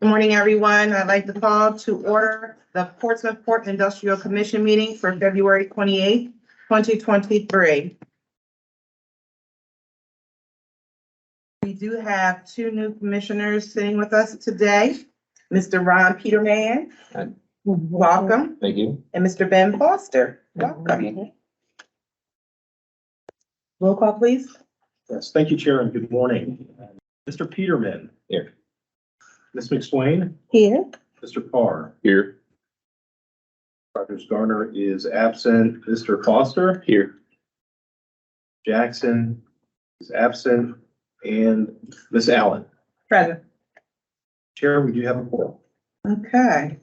Good morning, everyone. I'd like to call to order the Portsmouth Port Industrial Commission meeting for February 28th, 2023. We do have two new commissioners sitting with us today. Mr. Ron Peterman, welcome, Thank you. and Mr. Ben Foster, welcome. Roll call, please. Yes, thank you, Chair, and good morning. Mr. Peterman. Here. Ms. McSwain. Here. Mr. Parr. Here. Dr. Garner is absent. Mr. Foster. Here. Jackson is absent. And Ms. Allen. Present. Chair, we do have a quorum. Okay.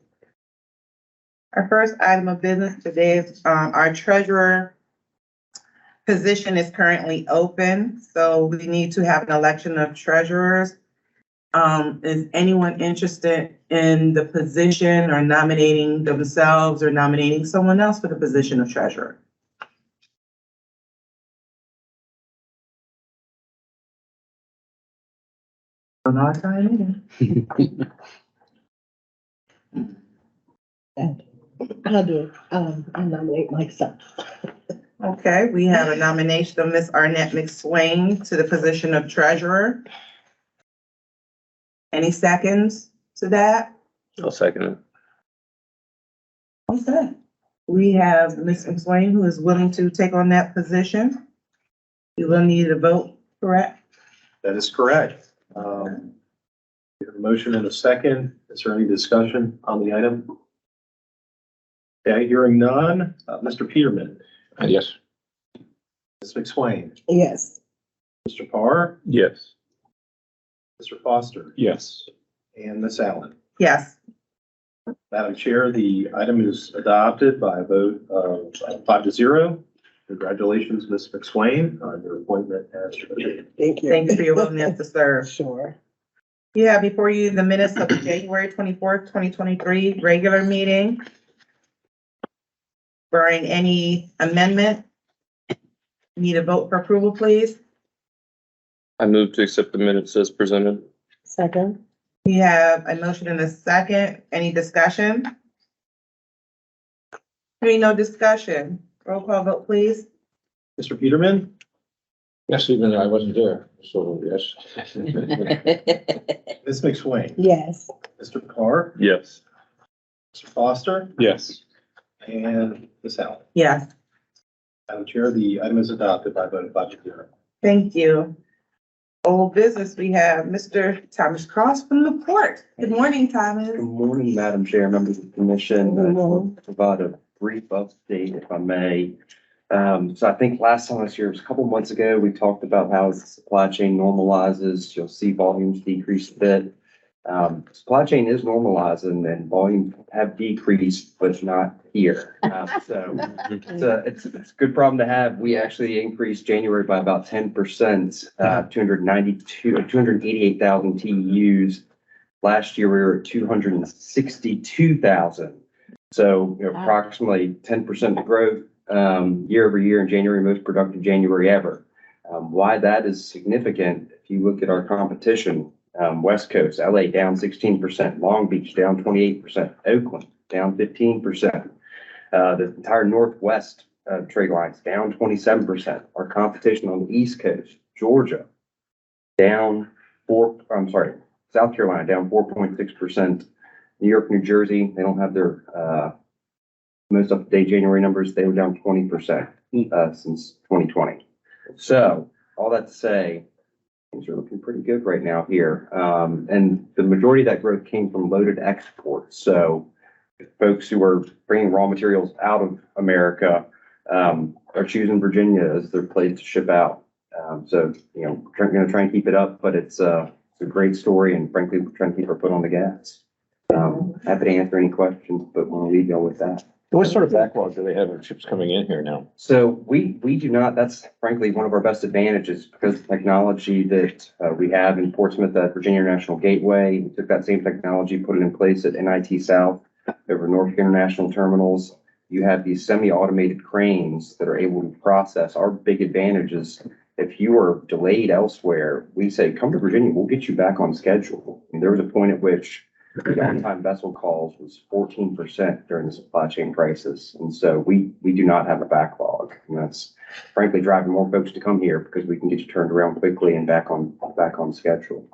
Our first item of business today is our treasurer position is currently open, so we need to have an election of treasurers. Is anyone interested in the position or nominating themselves or nominating someone else for the position of treasurer? On our time. I'll do it. I nominate myself. Okay, we have a nomination of Ms. Arnett McSwain to the position of treasurer. Any seconds to that? I'll second it. Okay. We have Ms. McSwain who is willing to take on that position. You will need a vote, correct? That is correct. We have a motion and a second. Is there any discussion on the item? Okay, hearing none. Mr. Peterman. Yes. Ms. McSwain. Yes. Mr. Parr. Yes. Mr. Foster. Yes. And Ms. Allen. Yes. Madam Chair, the item is adopted by a vote of 5-0. Congratulations, Ms. McSwain, on your appointment as treasurer. Thank you. Thank you for your willingness to serve. Sure. You have before you the minutes of the January 24th, 2023 regular meeting. Barring any amendment, need a vote for approval, please. I move to accept the minutes as presented. Second. We have a motion and a second. Any discussion? Hearing no discussion. Roll call vote, please. Mr. Peterman. Yes, even though I wasn't there, so yes. Ms. McSwain. Yes. Mr. Parr. Yes. Mr. Foster. Yes. And Ms. Allen. Yes, Madam Chair, the item is adopted by a vote of 5-0. thank you. Old business, we have Mr. Thomas Cross from the port. Good morning, Thomas. Good morning, Madam Chair, members of the commission. Good I'll morning. provide a brief update if I may. So I think last time this year, it was a couple months ago, we talked about how as the supply chain normalizes, you'll see volumes decrease a bit. Supply chain is normalizing and volumes have decreased, but not here. So it's a good problem to have. We actually increased January by about 10%, 288,000 TEUs. Last year, we were at 262,000. So approximately 10% growth year over year in January, most productive January ever. Why that is significant, if you look at our competition, West Coast, LA down 16%, Long Beach down 28%, Oakland down 15%. The entire Northwest trade lines down 27%. Our competition on the East Coast, Georgia, South Carolina down 4.6%. New York, New Jersey, they don't have their most up-to-date January numbers. They were down 20% since 2020. So all that to say, things are looking pretty good right now here. And the majority of that growth came from loaded exports. So folks who are bringing raw materials out of America are choosing Virginia as their place to ship out. So, you know, we're going to try and keep it up, but it's a great story. And frankly, we're trying to keep our foot on the gas. Happy to answer any questions, but we'll leave y'all with that. What sort of backlog do they have of ships coming in here now? So we do not, that's frankly one of our best advantages because of the technology that we have in Portsmouth at Virginia International Gateway. We took that same technology, put it in place at NIT South over Norfolk International Terminals. You have these semi-automated cranes that are able to process. Our big advantage is if you are delayed elsewhere, we say, come to Virginia, we'll get you back on schedule. And there was a point at which the on-time vessel calls was 14% during the supply chain crisis. And so we do not have a backlog. And that's frankly driving more folks to come here because we can get you turned around quickly and back on schedule.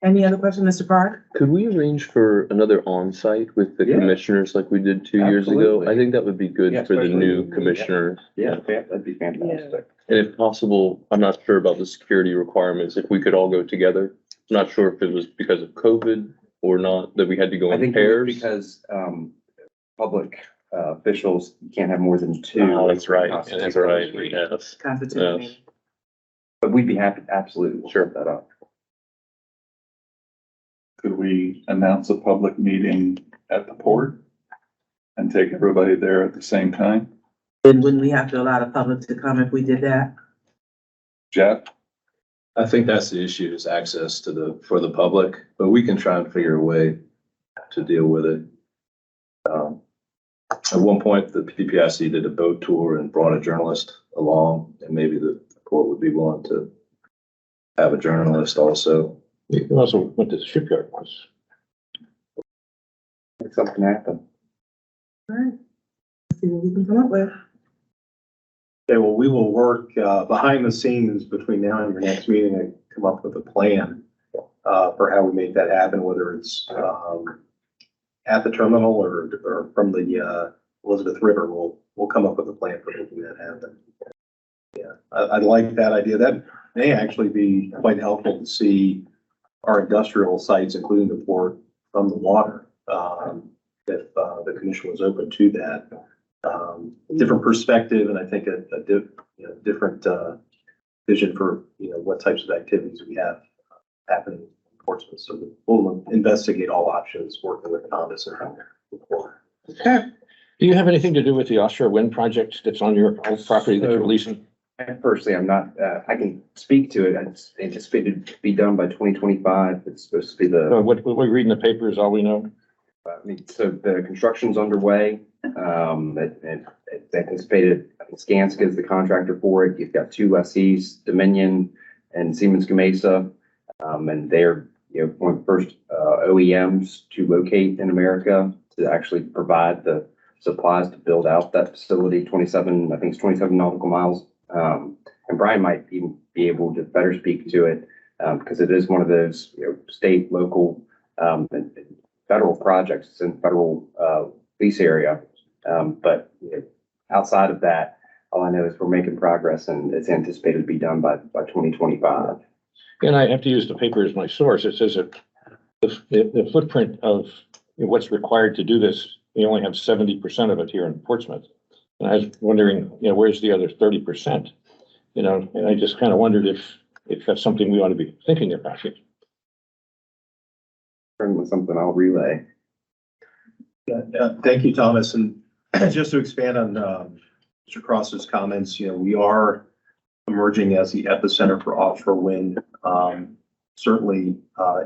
Any other question, Mr. Park? Could we arrange for another on-site with the Yeah. commissioners like we did 2 years ago? Absolutely. I think that would be good Yeah, for the especially- new commissioners. Yeah, that'd be fantastic. And if possible, I'm not sure about the security requirements, if we could all go together. I'm not sure if it was because of COVID or not, that we had to go I in think it was pairs. because, public, officials, you can't have more than two. Oh, that's right, Constitutional that's right, meeting. yes. Constitution. Yes. But we'd be happy, absolutely, we'll set that up. Could we announce a public meeting at the port and take everybody there at the same time? Then wouldn't we have to allow the public to come if we did that? Jeff? I think that's the issue, is access for the public, but we can try and figure a way to deal with it. At one point, the PPIC did a boat tour and brought a journalist along, and maybe the port would be willing to have a journalist also. You also went to the shipyard once. Make something happen. All right. Let's see what we can come up with. Okay, well, we will work, behind the scenes between now and your next meeting and come up with a plan, for how we make that happen, whether it's, at the terminal or from the, Elizabeth River. We'll come up with a plan for making that happen. Yeah, I like that idea. That may actually be quite helpful to see our industrial sites, including the port, from the water. If, the commission was open to that. Different perspective, and I think a different vision for, what types of activities we have happening in Portsmouth. So we'll investigate all options, working with Thomas and Hunter. Okay. Do you have anything to do with the offshore wind project that's on your old property that you're leasing? And personally, I'm not, I can speak to it. It's anticipated to be done by 2025. It's supposed to be the, What we read in the paper is all we know. so the construction's underway. It's anticipated, I think Skanska is the contractor for it. You've got two lessees, Dominion and Siemens Gamesa. And they're, one of the first, OEMs to locate in America to actually provide the supplies to build out that facility, 27 nautical miles. And Brian might even be able to better speak to it, because it is one of those, state, local, and federal projects. It's in federal, lease area. But outside of that, all I know is we're making progress and it's anticipated to be done by 2025. And I have to use the paper as my source. It says that the footprint of what's required to do this, we only have 70% of it here in Portsmouth. And I was wondering, where's the other 30%? And I just kind of wondered if that's something we ought to be thinking about here. Certainly something I'll relay. Thank you, Thomas. And just to expand on, Mr. Cross's comments, we are emerging as the epicenter for offshore wind. Certainly,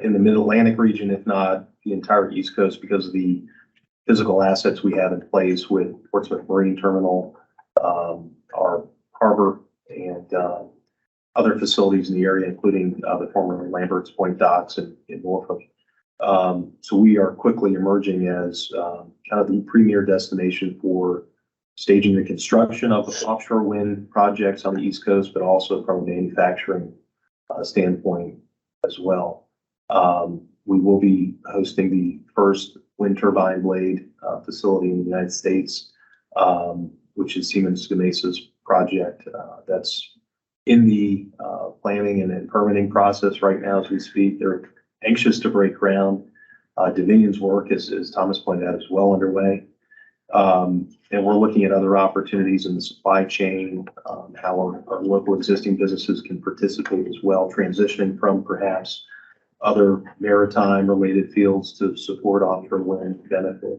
in the mid-Atlantic region, if not the entire East Coast, because of the physical assets we have in place with Portsmouth Marine Terminal, our harbor, and other facilities in the area, including the former Lambert's Point docks in Norfolk. So we are quickly emerging as kind of the premier destination for staging the construction of offshore wind projects on the East Coast, but also from a manufacturing standpoint as well. We will be hosting the first wind turbine blade facility in the United States, which is Siemens Gamesa's project. That's in the planning and permitting process right now as we speak. They're anxious to break ground. Dominion's work, as Thomas pointed out, is well underway. And we're looking at other opportunities in the supply chain, how our local existing businesses can participate as well, transitioning from perhaps other maritime related fields to support offshore wind benefit.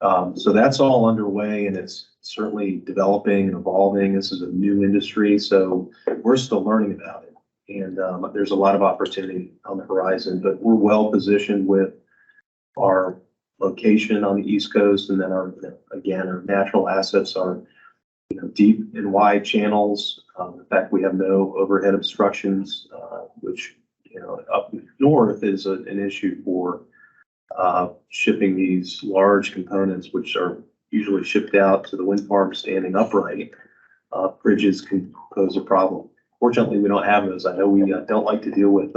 So that's all underway and it's certainly developing and evolving. This is a new industry, so we're still learning about it. And there's a lot of opportunity on the horizon, but we're well positioned with our location on the East Coast, and then our natural assets are, deep and wide channels. In fact, we have no overhead obstructions, which up north is an issue for shipping these large components, which are usually shipped out to the wind farm standing upright. Bridges can pose a problem. Fortunately, we don't have those. I know we don't like to deal with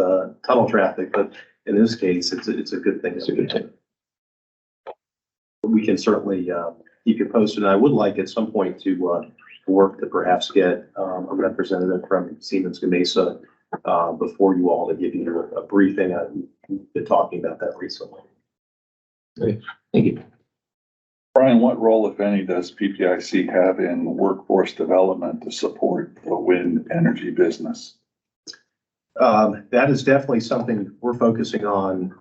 tunnel traffic, but in this case, it's a good thing. It's a good thing. We can certainly keep you posted. And I would like at some point to work to perhaps get a representative from Siemens Gamesa before you all to give you a briefing. I've been talking about that recently. Thank you. Brian, what role, if any, does PPIC have in workforce development to support the wind energy business? That is definitely something we're focusing on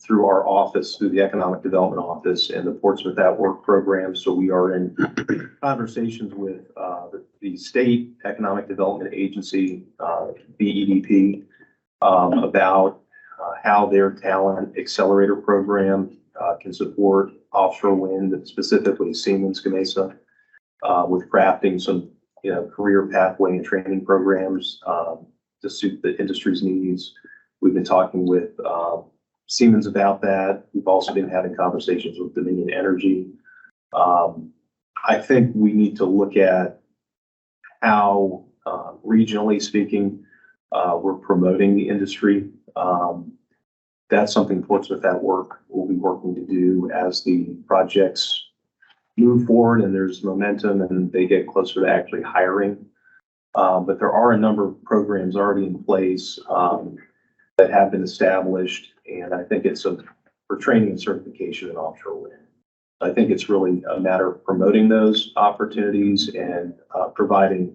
through our office, through the Economic Development Office and the Portsmouth at Work program. So we are in conversations with the State Economic Development Agency, BEDP, about how their talent accelerator program can support offshore wind, specifically Siemens Gamesa, with crafting some, career pathway and training programs to suit the industry's needs. We've been talking with Siemens about that. We've also been having conversations with Dominion Energy. I think we need to look at how, regionally speaking, we're promoting the industry. That's something Portsmouth at Work will be working to do as the projects move forward and there's momentum and they get closer to actually hiring. But there are a number of programs already in place that have been established, and I think it's for training and certification in offshore wind. I think it's really a matter of promoting those opportunities and providing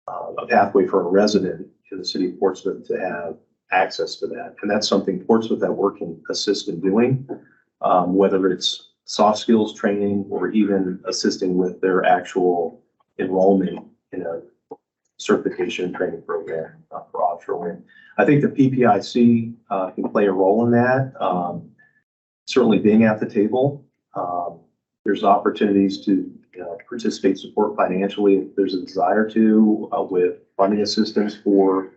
a pathway for a resident in the city of Portsmouth to have access to that. And that's something Portsmouth at Work can assist in doing, whether it's soft skills training or even assisting with their actual enrollment in a certification training program for offshore wind. I think the PPIC can play a role in that. Certainly being at the table, there's opportunities to participate, support financially if there's a desire to, with funding assistance for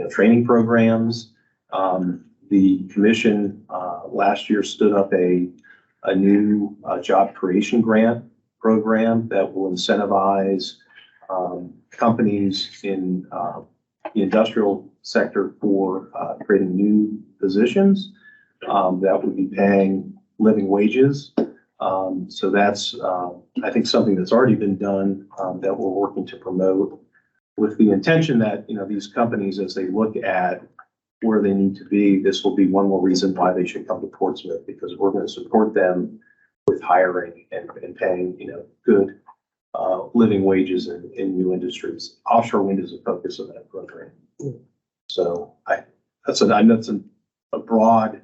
training programs. The commission last year stood up a new job creation grant program that will incentivize companies in the industrial sector for creating new positions that would be paying living wages. So that's, I think, something that's already been done that we're working to promote with the intention that, these companies, as they look at where they need to be, this will be one more reason why they should come to Portsmouth, because we're going to support them with hiring and paying, good living wages in new industries. Offshore wind is a focus of that program. So I know it's a broad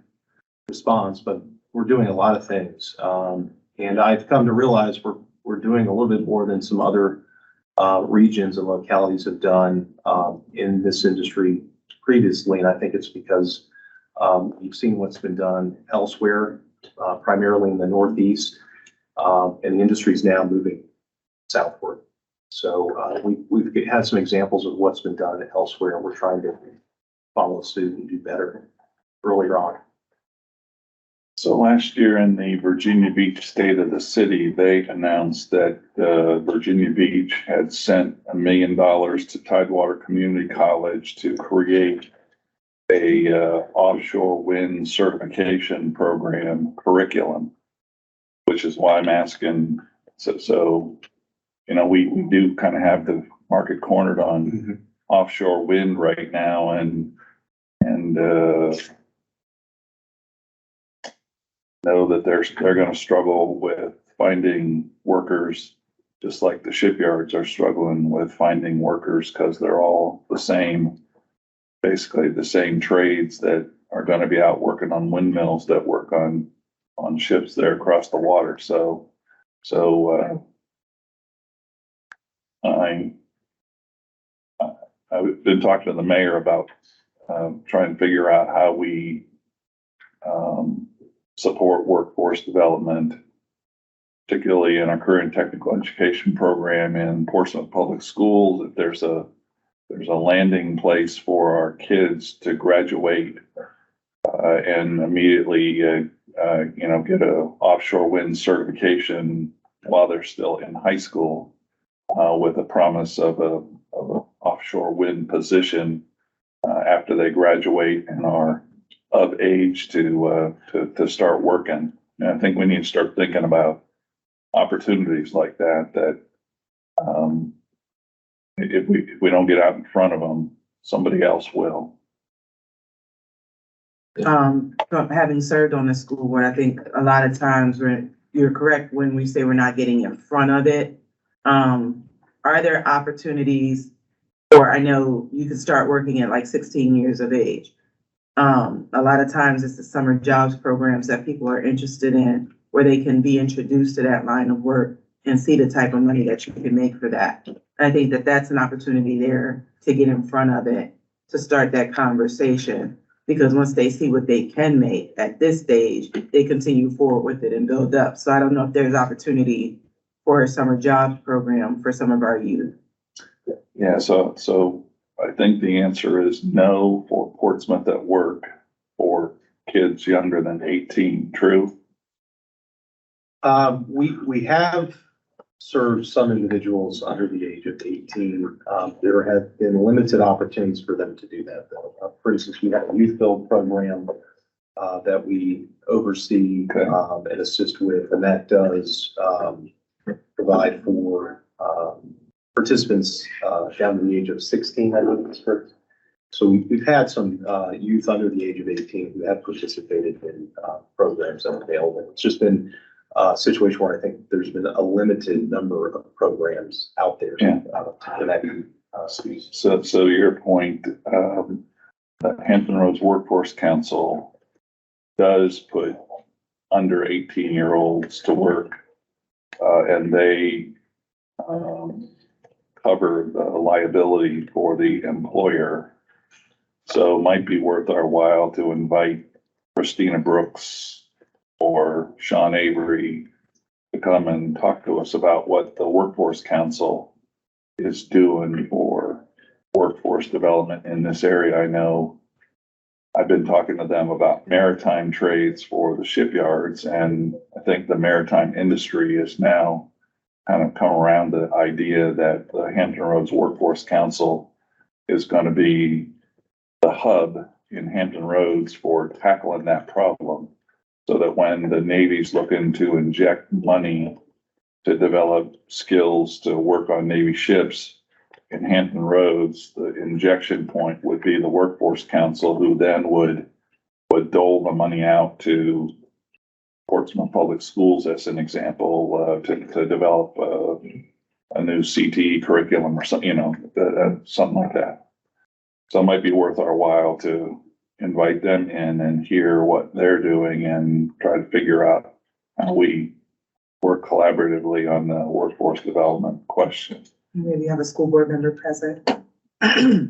response, but we're doing a lot of things. And I've come to realize we're doing a little bit more than some other regions and localities have done in this industry previously. And I think it's because you've seen what's been done elsewhere, primarily in the Northeast, and the industry is now moving southward. So we've had some examples of what's been done elsewhere, and we're trying to follow suit and do better earlier on. So last year in the Virginia Beach State of the City, they announced that Virginia Beach had sent $1 million to Tidewater Community College to create a offshore wind certification program curriculum, which is why I'm asking. So we do kind of have the market cornered on offshore wind right now, and know that they're going to struggle with finding workers, just like the shipyards are struggling with finding workers, because they're all the same, basically the same trades that are going to be out working on windmills that work on ships there across the water. So I've been talking to the mayor about trying to figure out how we support workforce development, particularly in our current technical education program in Portsmouth Public Schools. If there's there's a landing place for our kids to graduate and immediately, get a offshore wind certification while they're still in high school, with a promise of a offshore wind position after they graduate and are of age to start working. And I think we need to start thinking about opportunities like that, if we don't get out in front of them, somebody else will. From having served on the school board, I think a lot of times you're correct when we say we're not getting in front of it. Are there opportunities, or I know you can start working at like 16 years of age. A lot of times it's the summer jobs programs that people are interested in, where they can be introduced to that line of work and see the type of money that you can make for that. And I think that that's an opportunity there to get in front of it, to start that conversation. Because once they see what they can make at this stage, they continue forward with it and build up. So I don't know if there's opportunity for a summer jobs program for some of our youth. Yeah, so I think the answer is no for Portsmouth at Work for kids younger than 18. True? We have served some individuals under the age of 18. There have been limited opportunities for them to do that, though. For instance, we have a youth build program that we oversee and assist with, and that does provide for participants down to the age of 16, I believe is correct. So we've had some youth under the age of 18 who have participated in programs that are available. It's just been a situation where I think there's been a limited number of programs out there to connect students. So your point, the Hampton Roads Workforce Council does put under 18-year-olds to work, and they cover the liability for the employer. So it might be worth our while to invite Christina Brooks or Sean Avery to come and talk to us about what the Workforce Council is doing for workforce development in this area. I know I've been talking to them about maritime trades for the shipyards, and I think the maritime industry is now kind of come around the idea that the Hampton Roads Workforce Council is going to be the hub in Hampton Roads for tackling that problem, so that when the Navy's looking to inject money to develop skills to work on Navy ships in Hampton Roads, the injection point would be the Workforce Council, who then would dole the money out to Portsmouth Public Schools, as an example, to develop a new CTE curriculum or something, something like that. So it might be worth our while to invite them in and hear what they're doing and try to figure out how we work collaboratively on the workforce development question. Maybe have a school board member present. Are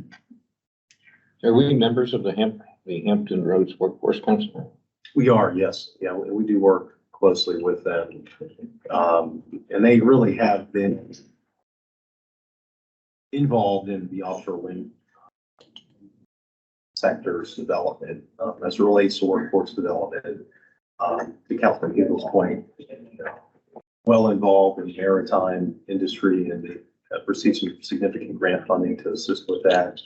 we members of the Hampton Roads Workforce Council? We are, yes. Yeah, we do work closely with them. And they really have been involved in the offshore wind sector's development as it relates to workforce development. To Councilman Eagle's point, well involved in the maritime industry, and they have received some significant grant funding to assist with that.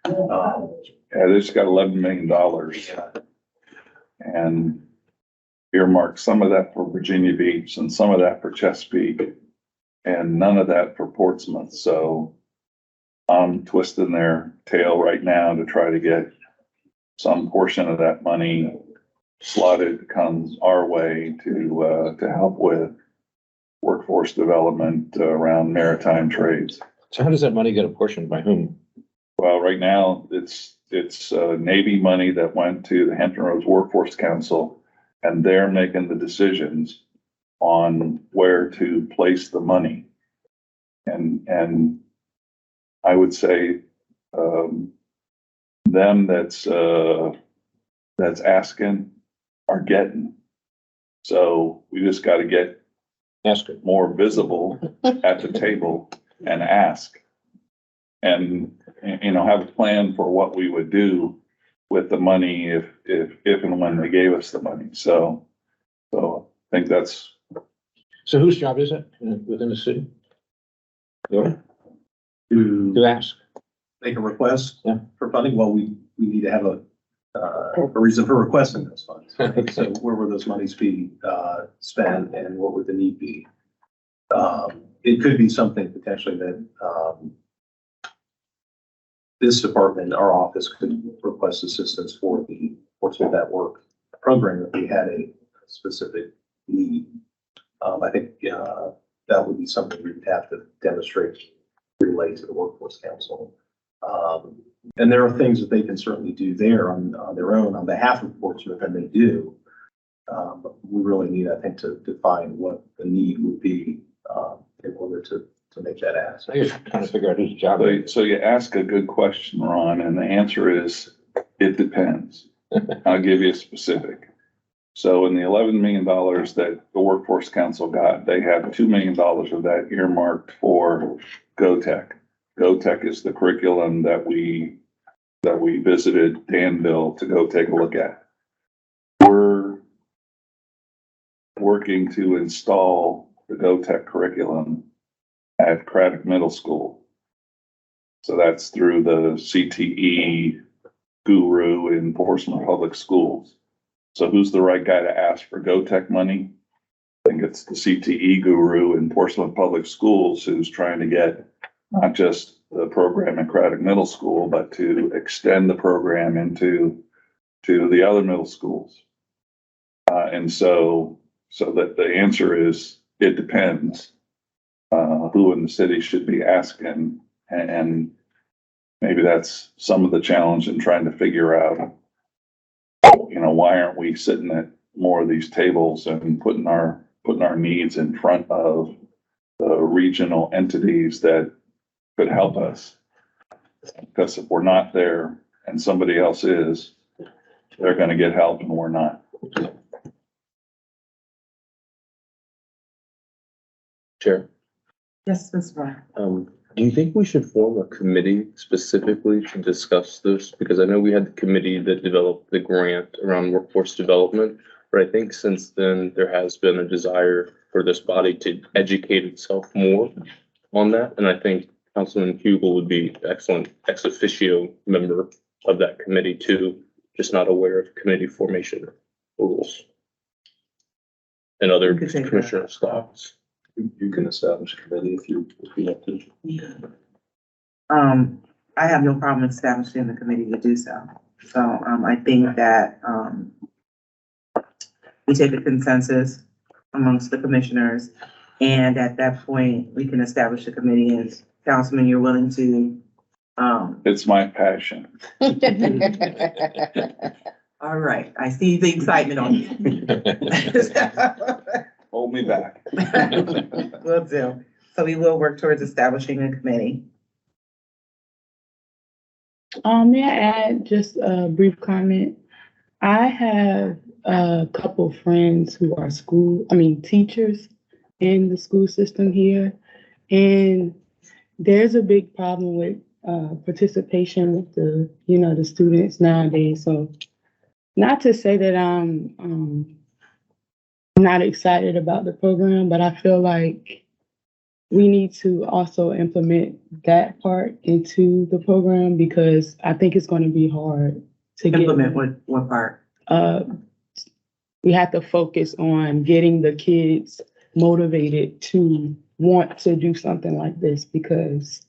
Yeah, they just got $11 million and earmarked some of that for Virginia Beach and some of that for Chesapeake and none of that for Portsmouth. So I'm twisting their tail right now to try to get some portion of that money slotted comes our way to help with workforce development around maritime trades. So how does that money get apportioned by whom? Well, right now it's Navy money that went to the Hampton Roads Workforce Council, and they're making the decisions on where to place the money. And I would say them that's asking are getting. So we just got to get more visible at the table and ask. And have a plan for what we would do with the money if and when they gave us the money. So I think that's, So whose job is it within the city To to ask? make a request Yeah. for funding, well, we need to have a reason for requesting those funds. Okay. So where would those monies be, spent and what would the need be? It could be something potentially that, this department, our office could request assistance for the Portsmouth at Work program if we had a specific need. I think, that would be something we'd have to demonstrate, relay to the Workforce Council. And there are things that they can certainly do there on their own, on behalf of Portsmouth, and they do. But we really need, I think, to define what the need would be, in order to make that ask. I just trying to figure out whose job it is. so you ask a good question, Ron, and the answer is, it depends. I'll give you a specific. So in the $11 million that the Workforce Council got, they have $2 million of that earmarked for GoTech. GoTech is the curriculum that we visited Danville to go take a look at. We're working to install the GoTech curriculum at Craddock Middle School. So that's through the CTE guru in Portsmouth Public Schools. So who's the right guy to ask for GoTech money? I think it's the CTE guru in Portsmouth Public Schools who's trying to get not just the program at Craddock Middle School, but to extend the program into the other middle schools. And so that the answer is, it depends who in the city should be asking. And maybe that's some of the challenge in trying to figure out, why aren't we sitting at more of these tables and putting our needs in front of the regional entities that could help us? Because if we're not there and somebody else is, they're going to get help and we're not. Chair, Yes, Ms. Brown. do you think we should form a committee specifically to discuss this? Because I know we had the committee that developed the grant around workforce development, but I think since then there has been a desire for this body to educate itself more on that. And I think Councilman Hugel would be excellent ex officio member of that committee too, just not aware of committee formation rules and other We could take that. commissioners' thoughts. You can establish a committee if you want to. I have no problem establishing the committee to do so. So, I think that, we take a consensus amongst the commissioners, and at that point, we can establish a committee. And Councilman, you're willing to, It's my passion. all right, I see the excitement on you. Hold me back. Will do. So we will work towards establishing a committee. May I add just a brief comment? I have a couple friends who are teachers in the school system here. And there's a big problem with participation with the students nowadays. So not to say that I'm not excited about the program, but I feel like we need to also implement that part into the program, because I think it's going to be hard to Implement what part? We have to focus on getting the kids motivated to want to do something like this, because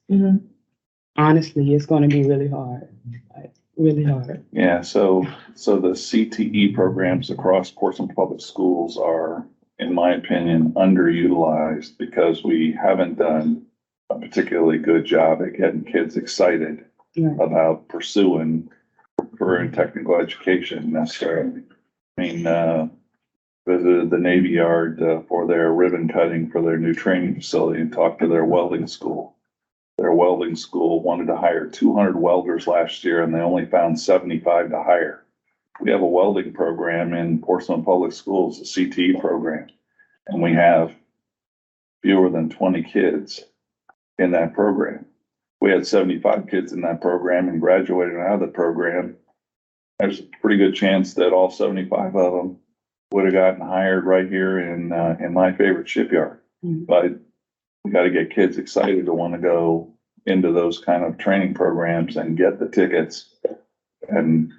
honestly, it's going to be really hard, really hard. Yeah, so the CTE programs across Portsmouth Public Schools are, in my opinion, underutilized because we haven't done a particularly good job at getting kids excited Right. about pursuing career and technical education necessarily. I mean, visited the Navy Yard for their ribbon cutting for their new training facility and talked to their welding school. Their welding school wanted to hire 200 welders last year and they only found 75 to hire. We have a welding program in Portsmouth Public Schools, a CTE program, and we have fewer than 20 kids in that program. we had 75 kids in that program and graduated out of the program, there's a pretty good chance that all 75 of them would have gotten hired right here in my favorite shipyard. Mhm. But we got to get kids excited to want to go into those kind of training programs and get the tickets. And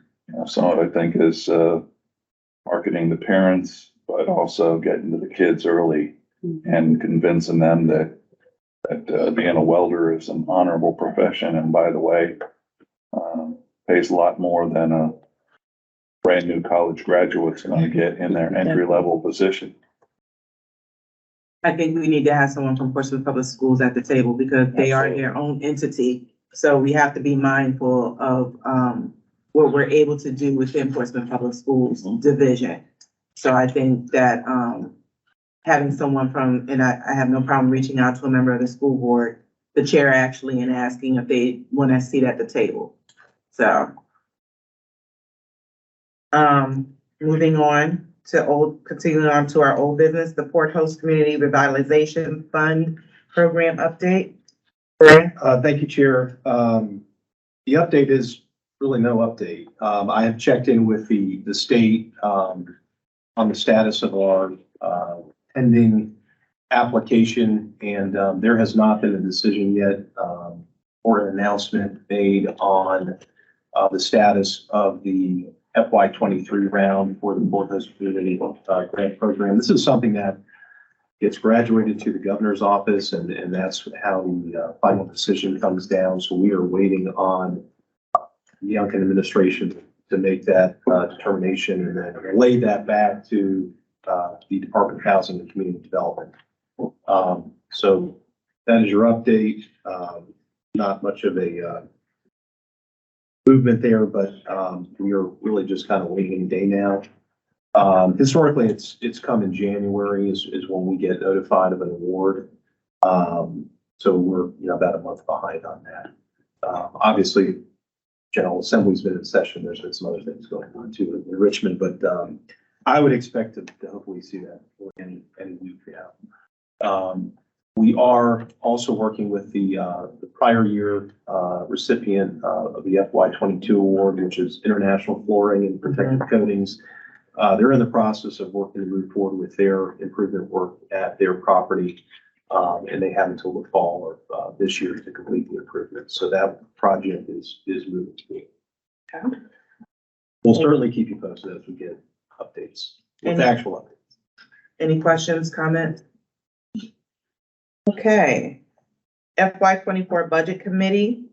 some of it, I think, is marketing the parents, but also getting to the kids early and convincing them that being a welder is an honorable profession. And by the way, pays a lot more than a brand new college graduate's going to get in their entry level position. I think we need to have someone from Portsmouth Public Schools at the table because they are their own entity. So we have to be mindful of, what we're able to do within Portsmouth Public Schools division. So I think that, having someone from, and I have no problem reaching out to a member of the school board, the chair actually, and asking if they want a seat at the table. So. Moving on to continuing on to our old business, the Port Host Community Revitalization Fund Program update. Brian? Thank you, Chair. The update is really no update. I have checked in with the state, on the status of our, pending application, and, there has not been a decision yet, or an announcement made on, the status of the FY 23 round for the Port Host Community Grant Program. This is something that gets graduated to the governor's office, and that's how the final decision comes down. So we are waiting on the Youngkin administration to make that determination and then relay that back to the Department of Housing and Community Development. So that is your update. Not much of a movement there, but we are really just kind of waiting a day now. Historically, it's come in January is when we get notified of an award. So we're, about a month behind on that. Obviously, General Assembly's been in session. There's been some other things going on too in Richmond, but I would expect to hopefully see that for any week now. We are also working with the prior year recipient of the FY 22 award, which is International Flooring and Protective Coatings. They're in the process of working to move forward with their improvement work at their property. And they have until the fall of this year to complete the improvement. So that project is moving forward. We'll certainly keep you posted as we get updates, with actual updates. Any questions, comments? Okay. FY 24 Budget Committee.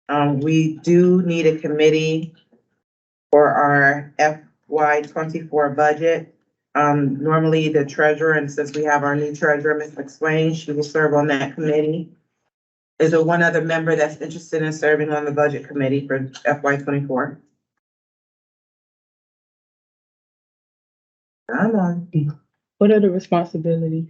We do need a committee for our FY 24 budget. Normally the treasurer, and since we have our new treasurer, Ms. McSwain, she will serve on that committee. Is there one other member that's interested in serving on the budget committee for FY 24? Come on. What are the responsibilities?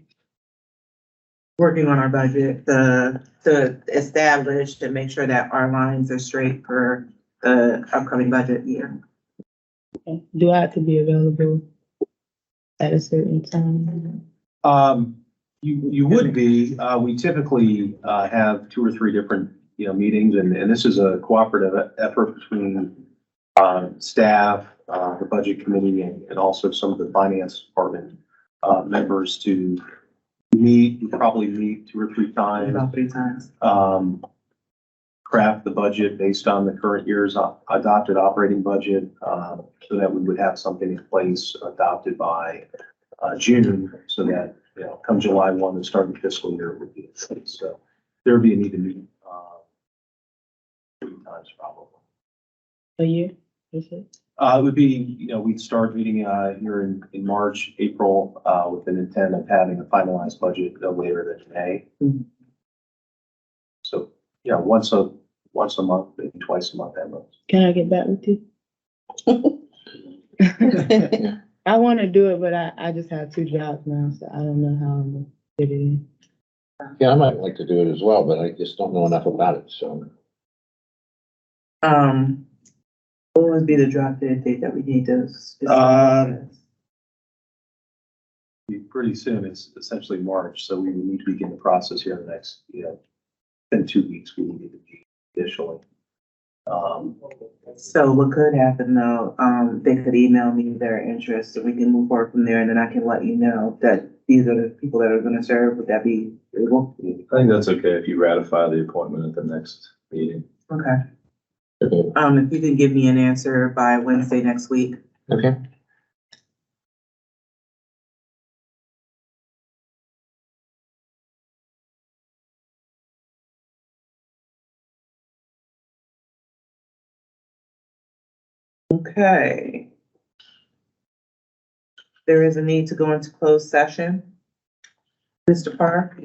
Working on our budget, to establish and make sure that our lines are straight for the upcoming budget year. Okay. Do I have to be available at a certain time? You would be. We typically have 2 or 3 different meetings, and this is a cooperative effort between staff, the budget committee, and also some of the finance department members to meet. We probably meet 2 or 3 times. About 3 times. Craft the budget based on the current year's adopted operating budget, so that we would have something in place adopted by June, so that come July 1, the start of the fiscal year, it would be in place. So there would be a need to meet 3 times probably. A year, is it? It would be, we'd start meeting here in March, April, with an intent of having a finalized budget no later than May. Mhm. So, once a month, maybe twice a month at most. Can I get back with you? I want to do it, but I just have 2 jobs now, so I don't know how I'm gonna fit it in. Yeah, I might like to do it as well, but I just don't know enough about it, so. What would be the drop dead date that we need to? Be pretty soon. It's essentially March, so we would need to begin the process here in the next, within 2 weeks, we needed to be additionally. So what could happen though, they could email me their interest and we can move forward from there and then I can let you know that these are the people that are gonna serve. Would that be able? I think that's okay if you ratify the appointment at the next meeting. Okay. If you can give me an answer by Wednesday next week. Okay. Okay. There is a need to go into closed session. Mr. Parr?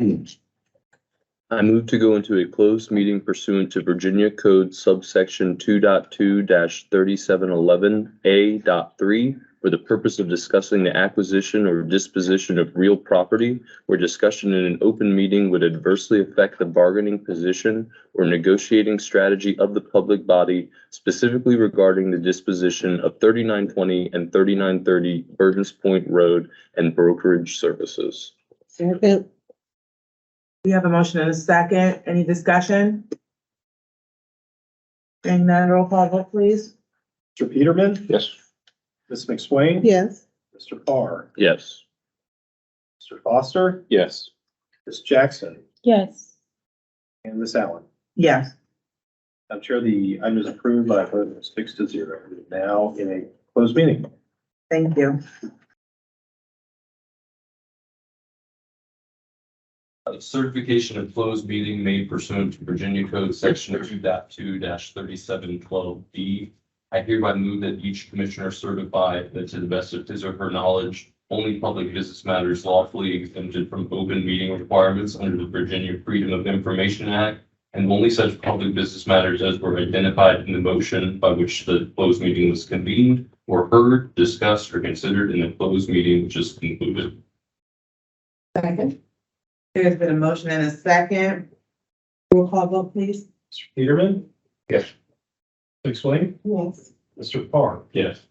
I move to go into a closed meeting pursuant to Virginia Code subsection 2.2-3711A.3 for the purpose of discussing the acquisition or disposition of real property where discussion in an open meeting would adversely affect the bargaining position or negotiating strategy of the public body, specifically regarding the disposition of 3920 and 3930 Burdens Point Road and brokerage services. Second. We have a motion and a second. Any discussion? Seeing none, roll call vote, please. Mr. Peterman, Yes. Ms. McSwain. Yes. Mr. Parr, Yes. Mr. Foster, Yes. Ms. Jackson, Yes. and Ms. Allen. Yes. I'm sure the item is approved by a vote of 6-0. We're now in a closed meeting. Thank you. Certification of closed meeting made pursuant to Virginia Code Section 2.2-3712B. I hereby move that each commissioner certify that to the best of his or her knowledge, only public business matters lawfully exempted from open meeting requirements under the Virginia Freedom of Information Act, and only such public business matters as were identified in the motion by which the closed meeting was convened, were heard, discussed, or considered in the closed meeting which is concluded. Second. There's been a motion and a second. Roll call vote, please. Mr. Peterman, Yes. Ms. McSwain, Yes. Mr. Parr, Yes.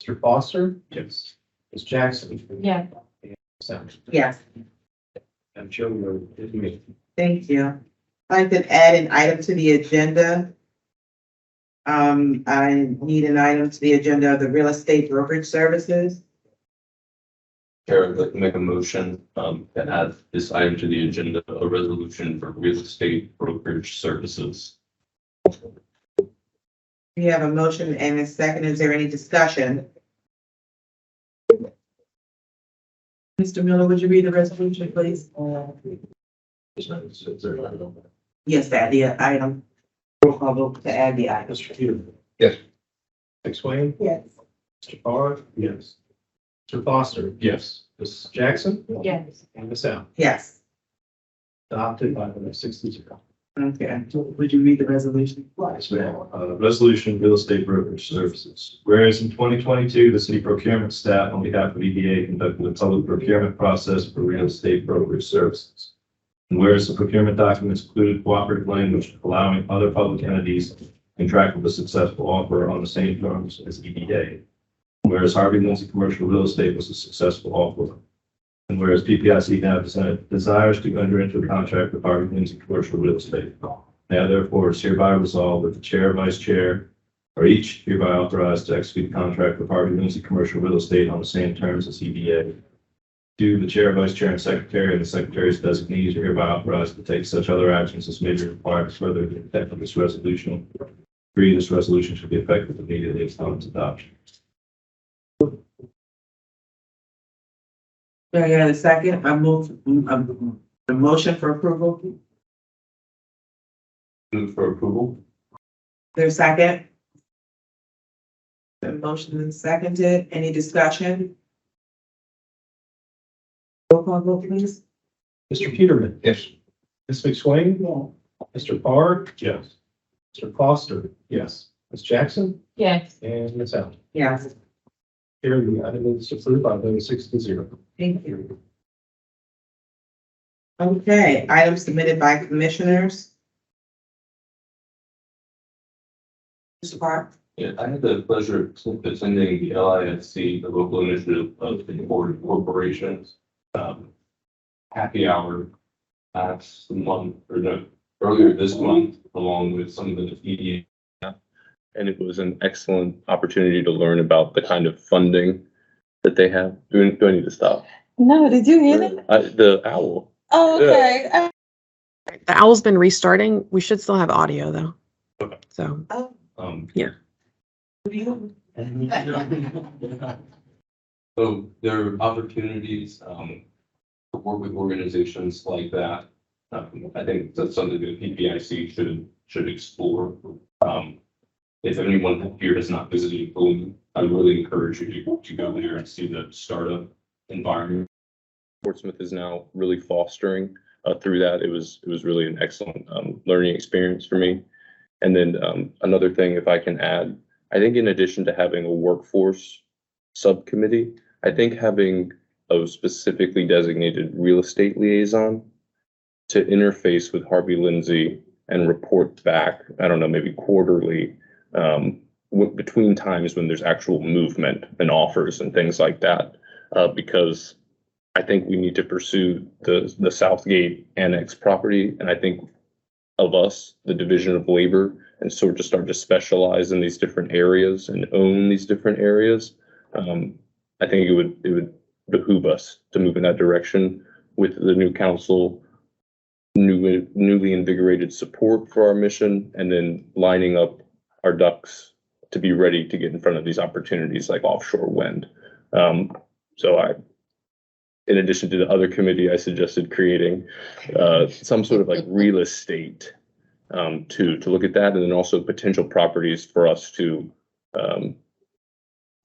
Mr. Foster. Yes. Ms. Jackson. Yeah. And Ms. Allen. Yes. I'm sure we're in meeting. Thank you. I'd like to add an item to the agenda. I need an item to the agenda of the real estate brokerage services. Chair, I'd like to make a motion to add this item to the agenda, a resolution for real estate brokerage services. We have a motion and a second. Is there any discussion? Mr. Miller, would you read the resolution, please? Yes, add the item. Roll call vote to add the item. Mr. Peterman. Yes. Ms. McSwain, Yes. Mr. Parr. Yes. Mr. Foster. Yes. Ms. Jackson. Yes. And Ms. Allen. Yes. Adopted by a vote of 6-0. Okay. Would you read the resolution? Yes, ma'am. Resolution Real Estate Brokerage Services. Whereas in 2022, the city procurement staff on behalf of EDA conducted a public procurement process for real estate brokerage services. And whereas the procurement documents included cooperative language allowing other public entities to contract with a successful offer on the same terms as EDA. Whereas Harvey Lindsay Commercial Real Estate was a successful offer. And whereas PPIC now desires to enter into a contract with Harvey Lindsay Commercial Real Estate. Now therefore is hereby resolved that the chair, vice chair are each hereby authorized to execute a contract with Harvey Lindsay Commercial Real Estate on the same terms as EDA. Two, the chair, vice chair, and secretary, and the secretary's designees are hereby authorized to take such other actions as may be required to further the intent of this resolution. Three, this resolution should be effective immediately upon its adoption. Do I hear the second? I move, the motion for approval. Move for approval. There's second? The motion is seconded. Any discussion? Roll call vote, please. Mr. Peterman. Yes. Ms. McSwain. Mr. Parr. Yes. Mr. Foster. Yes. Ms. Jackson. Yes. And Ms. Allen. Yes. Here, the item is approved by a vote of 6-0. Thank you. Okay, items submitted by commissioners. Mr. Park? Yeah, I had the pleasure of attending the LISC, the local initiative of the Board of Corporations, happy hour last month, or no, earlier this month, along with some of the EDA. And it was an excellent opportunity to learn about the kind of funding that they have. Do I need to stop? No, did you hear it? The owl. Oh, okay. The owl's been restarting. We should still have audio though. Okay. So, Yeah. So there are opportunities, to work with organizations like that. I think that's something that PPIC should explore. If anyone here has not visited Bloom, I really encourage you to go there and see the startup environment. Portsmouth is now really fostering through that. It was really an excellent learning experience for me. And then another thing, if I can add, I think in addition to having a workforce subcommittee, I think having a specifically designated real estate liaison to interface with Harvey Lindsay and report back, I don't know, maybe quarterly, between times when there's actual movement and offers and things like that, because I think we need to pursue the Southgate Annex property, and I think of us, the division of labor, and sort of start to specialize in these different areas and own these different areas. I think it would behoove us to move in that direction with the new council, newly invigorated support for our mission, and then lining up our ducks to be ready to get in front of these opportunities like offshore wind. In addition to the other committee, I suggested creating some sort of like real estate to look at that, and then also potential properties for us to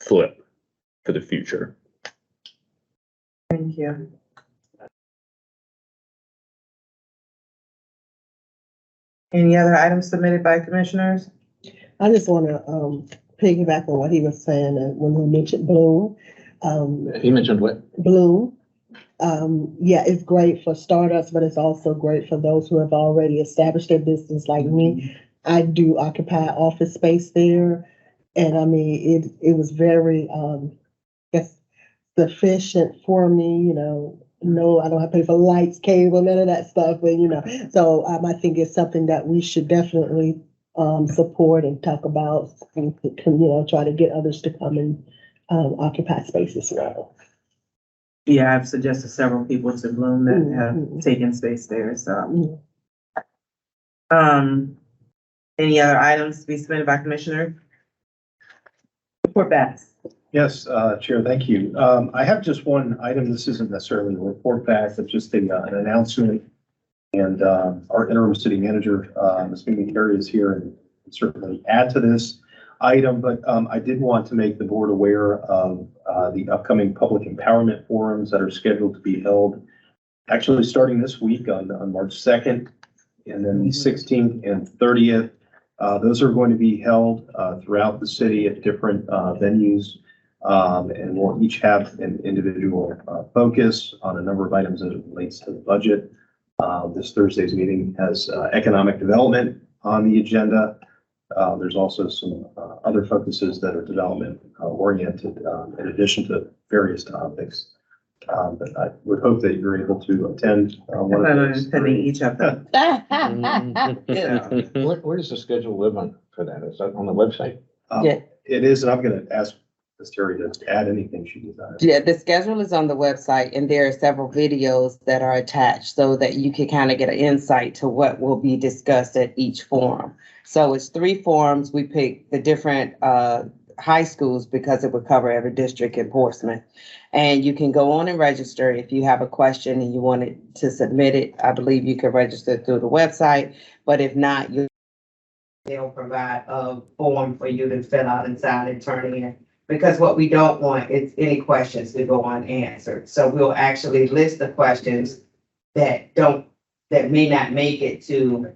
flip for the future. Thank you. Any other items submitted by commissioners? I just want to piggyback on what he was saying when he mentioned Bloom. He mentioned what? Bloom. Yeah, it's great for startups, but it's also great for those who have already established their business like me. I do occupy office space there. And I mean, it was very, sufficient for me, no, I don't have to pay for lights, cable, none of that stuff, but so I think it's something that we should definitely support and talk about, and try to get others to come and occupy spaces now. Yeah, I've suggested several people to Bloom that have taken space there, so. Any other items to be submitted by commissioner? Report back. Yes, Chair, thank you. I have just one item. This isn't necessarily a report back, but just an announcement. And our interim city manager, Ms. Mimi Carey, is here and can certainly add to this item. But I did want to make the board aware of the upcoming public empowerment forums that are scheduled to be held actually starting this week on March 2nd, and then the 16th and 30th. Those are going to be held throughout the city at different venues. And we'll each have an individual focus on a number of items as it relates to the budget. This Thursday's meeting has economic development on the agenda. There's also some other focuses that are development oriented in addition to various topics. But I would hope that you're able to attend one of those. Attending each of them. Where does the schedule live on for that? Is that on the website? Yeah. It is, and I'm going to ask Ms. Terry to add anything she desires. Yeah, the schedule is on the website and there are several videos that are attached so that you can kind of get an insight to what will be discussed at each forum. So it's 3 forums. We picked the different high schools because it would cover every district in Portsmouth. And you can go on and register if you have a question and you wanted to submit it. I believe you can register through the website, but if not, they'll provide a form for you to fill out and sign and turn in. Because what we don't want is any questions to go unanswered. So we'll actually list the questions that may not make it to,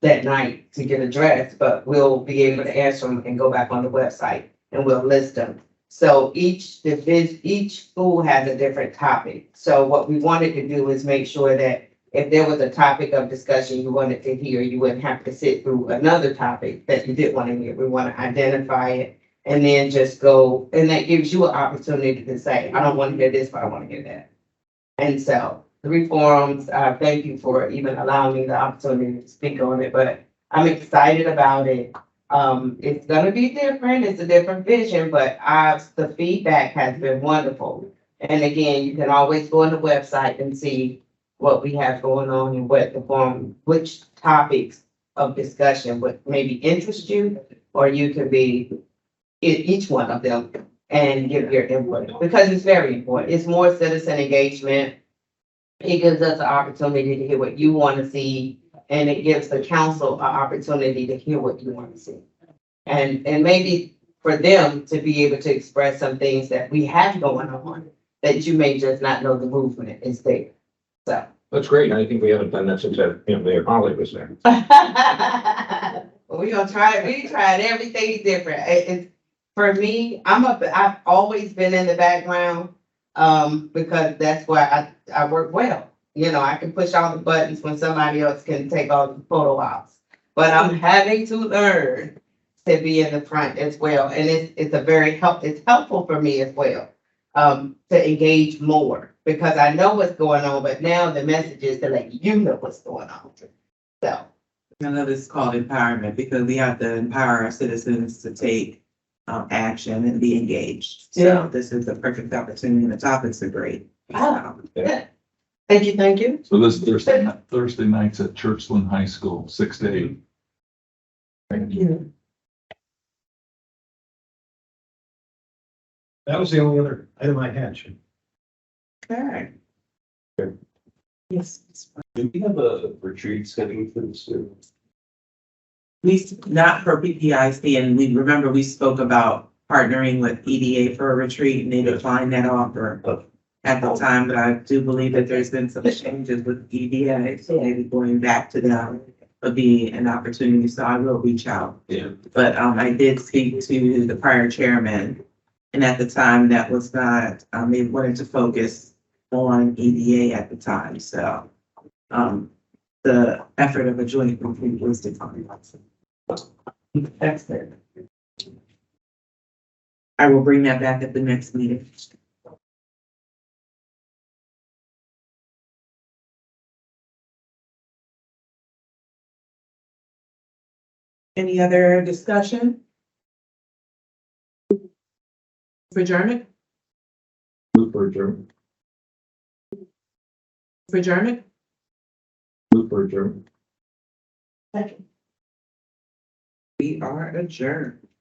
that night to get addressed, but we'll be able to answer them and go back on the website and we'll list them. So each school has a different topic. So what we wanted to do is make sure that if there was a topic of discussion you wanted to hear, you wouldn't have to sit through another topic that you didn't want to hear. We want to identify it and then just go, and that gives you an opportunity to say, I don't want to hear this, but I want to hear that. And so 3 forums. Thank you for even allowing me the opportunity to speak on it, but I'm excited about it. It's gonna be different. It's a different vision, but the feedback has been wonderful. And again, you can always go on the website and see what we have going on and what the forum, which topics of discussion would maybe interest you, or you could be each one of them and give your input, because it's very important. It's more citizen engagement. It gives us an opportunity to hear what you want to see, and it gives the council an opportunity to hear what you want to see. And maybe for them to be able to express some things that we have going on, that you may just not know the movement is there. So. That's great. I think we haven't done that since, Mayor Holly was there. We're gonna try it. We tried everything different. For me, I've always been in the background, because that's where I work well. You know, I can push all the buttons when somebody else can take all the photo ops. But I'm having to learn to be in the front as well. And it's helpful for me as well, to engage more, because I know what's going on, but now the message is to let you know what's going on. So. I know this is called empowerment because we have to empower our citizens to take action and be engaged. Yeah. So this is the perfect opportunity and the topics are great. Yeah. Thank you. So this Thursday nights at Churchland High School, 6 to 8. Thank you. That was the only other item I had. Okay. Yes. Do we have a retreat scheduled for this year? Not for PPIC, and we spoke about partnering with EDA for a retreat, and they declined that offer at the time, but I do believe that there's been some changes with EDA, so maybe going back to them would be an opportunity, so I will reach out. Yeah. But, I did speak to the prior chairman, and at the time, that was not, they wanted to focus on EDA at the time, so, the effort of a joint retreat was declined. Excellent. I will bring that back at the next meeting. Any other discussion? For adjournment? Move for adjournment. For adjournment? Move for adjournment. We are adjourned.